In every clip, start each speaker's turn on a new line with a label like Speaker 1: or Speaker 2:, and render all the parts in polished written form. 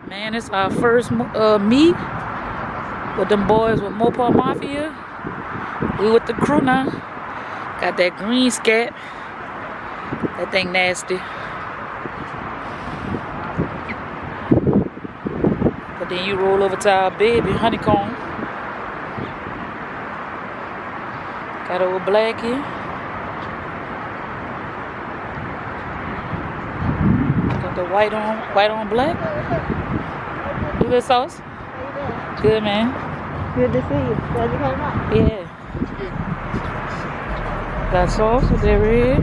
Speaker 1: Man, it's our first meet with them boys with Mopar Mafia. We with the crew now. Got that green scat. That thing nasty. But then you roll over to our baby honeycomb. Got old Blackie. Got the white on black. You good, Sauce? Good, man.
Speaker 2: Good to see you. Glad you came out.
Speaker 1: Yeah. Got Sauce with that red.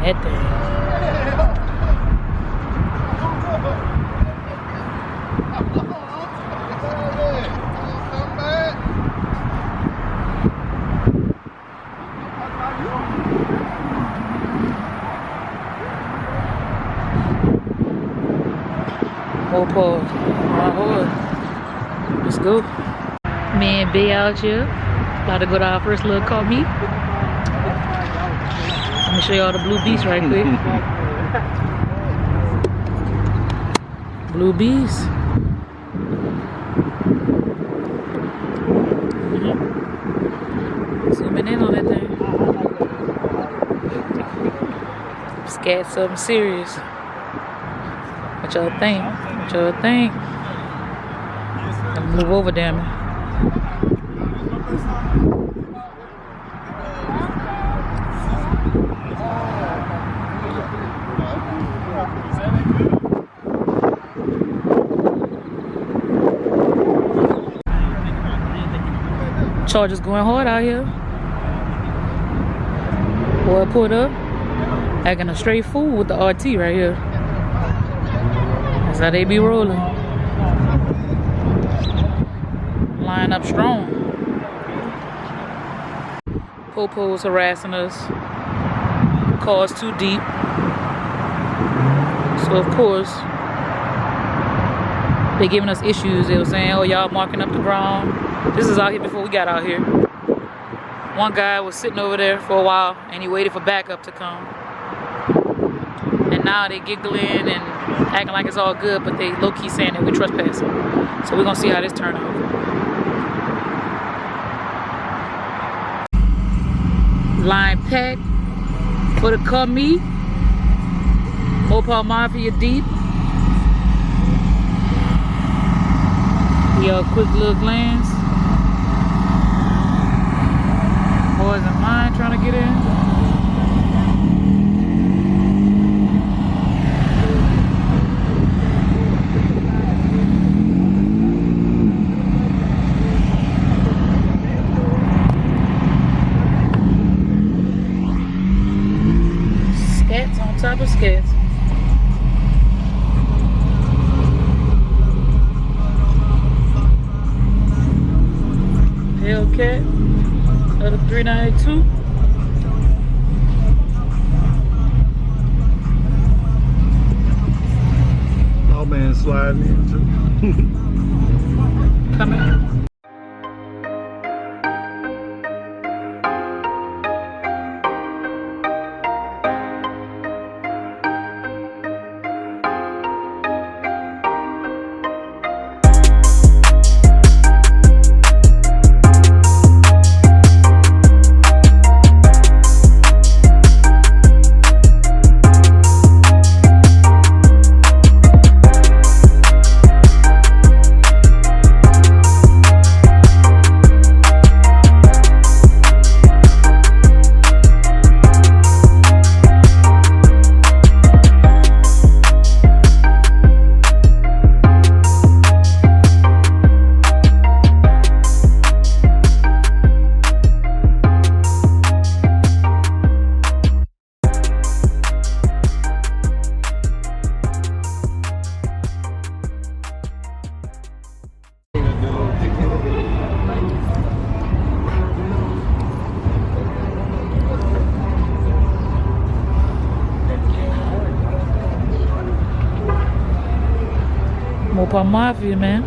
Speaker 1: That thing. Mopar, my hood. Let's go. Me and B out here. About to go to our first little car meet. Let me show y'all the blue beast right quick. Blue beast. Zooming in on that thing. Scat something serious. What y'all think? What y'all think? Move over, damn it. Chargers going hard out here. Boy pulled up, acting a straight fool with the RT right here. That's how they be rolling. Line up strong. Popo's harassing us. Car's too deep. So of course, they giving us issues. They were saying, oh, y'all marking up the ground. This is out here before we got out here. One guy was sitting over there for a while and he waited for backup to come. And now they giggling and acting like it's all good, but they low-key saying that we're trespassing. So we're gonna see how this turn out. Line packed for the car meet. Mopar Mafia deep. Y'all quick little glance. Boys in line trying to get in. Scats on top of scats. Hellcat. Another 392.
Speaker 3: Oh man, sliding in too.
Speaker 1: Coming. Mopar Mafia, man.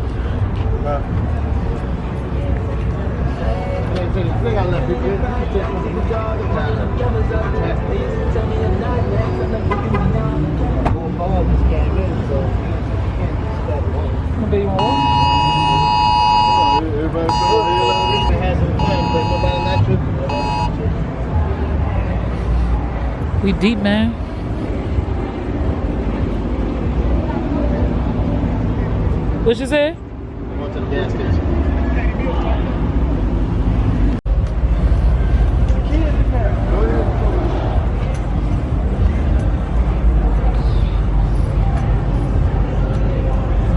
Speaker 1: We deep, man. What you say?
Speaker 4: Going to the gas station.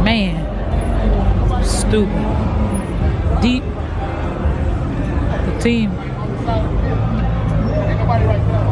Speaker 1: Man, stupid. Deep. The team.
Speaker 4: Ain't nobody right now.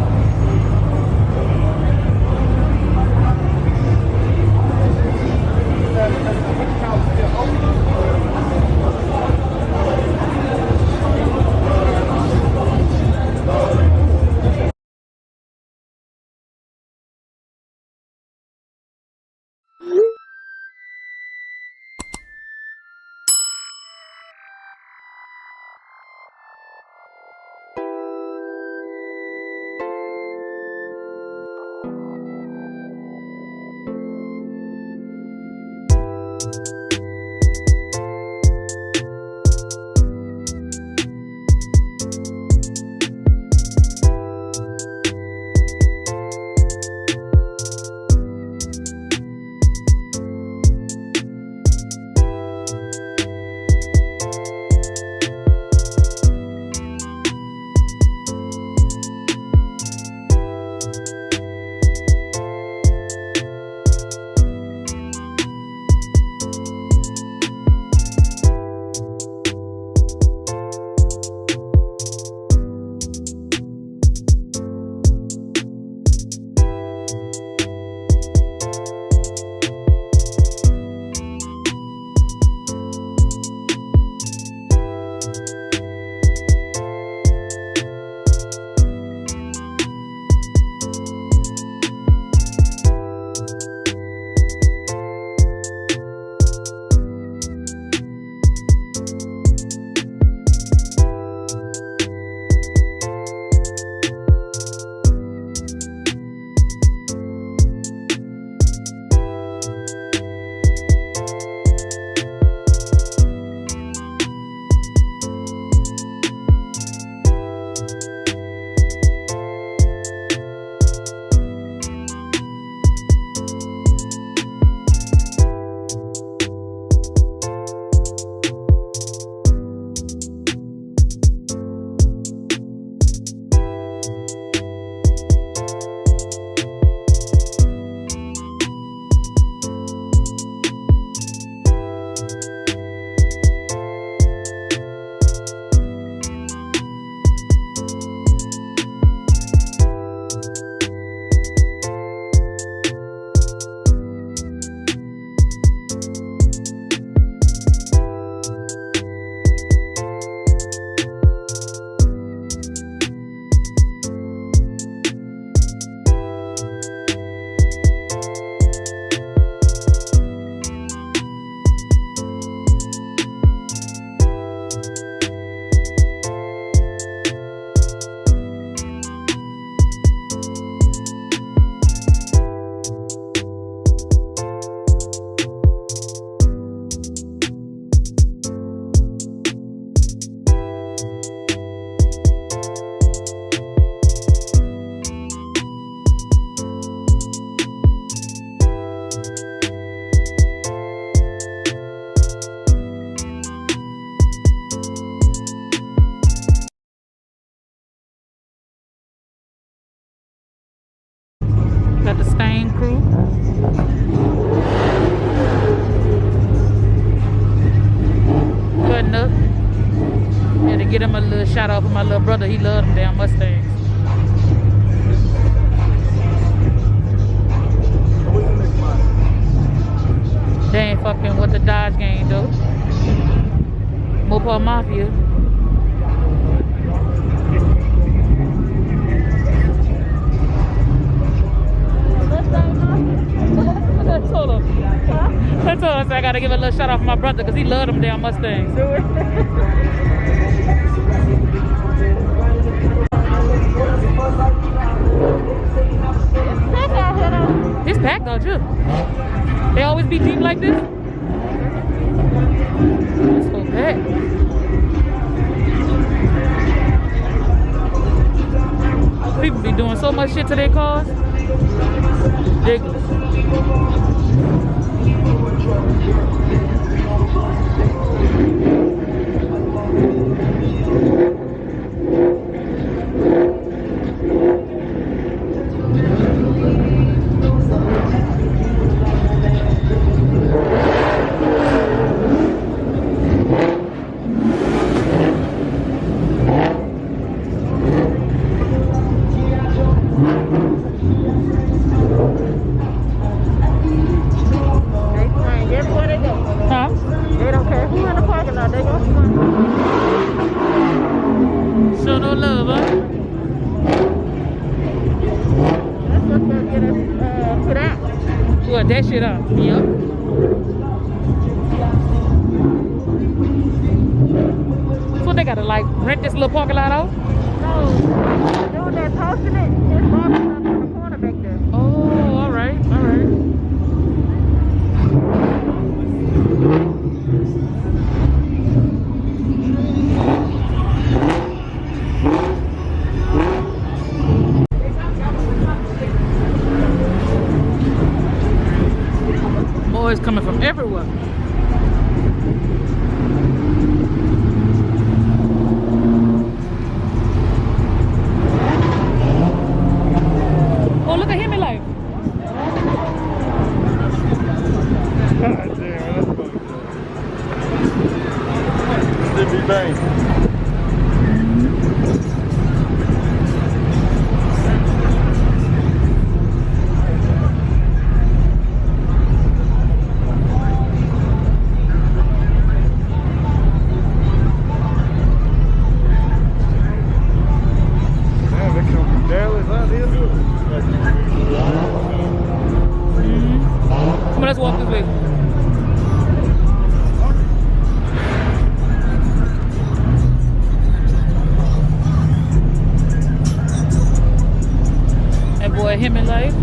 Speaker 1: Got the stain crew. Cutting up. Had to get him a little shout out for my little brother. He loved them damn Mustangs. They ain't fucking with the Dodge game though. Mopar Mafia. I told him I gotta give a little shout out for my brother because he loved them damn Mustangs. It's packed out too. They always be deep like this. It's so packed. People be doing so much shit to their cars. Ridiculous.
Speaker 2: They swing everywhere they go.
Speaker 1: Huh?
Speaker 2: They don't care who in the parking lot. They gonna swing.
Speaker 1: Show no love, huh?
Speaker 2: That's what's gonna get us put out.
Speaker 1: What, that shit up? Yep. So they gotta like rent this little parking lot out?
Speaker 2: So, dude that's hosting it, his boss is up in the corner back there.
Speaker 1: Oh, alright, alright. Boys coming from everywhere. Oh, look at Hemi Life.
Speaker 3: God damn, that's fucked up. Still be bang. Damn, they come from Dallas out here.
Speaker 1: Come on, let's walk this way. That boy Hemi Life.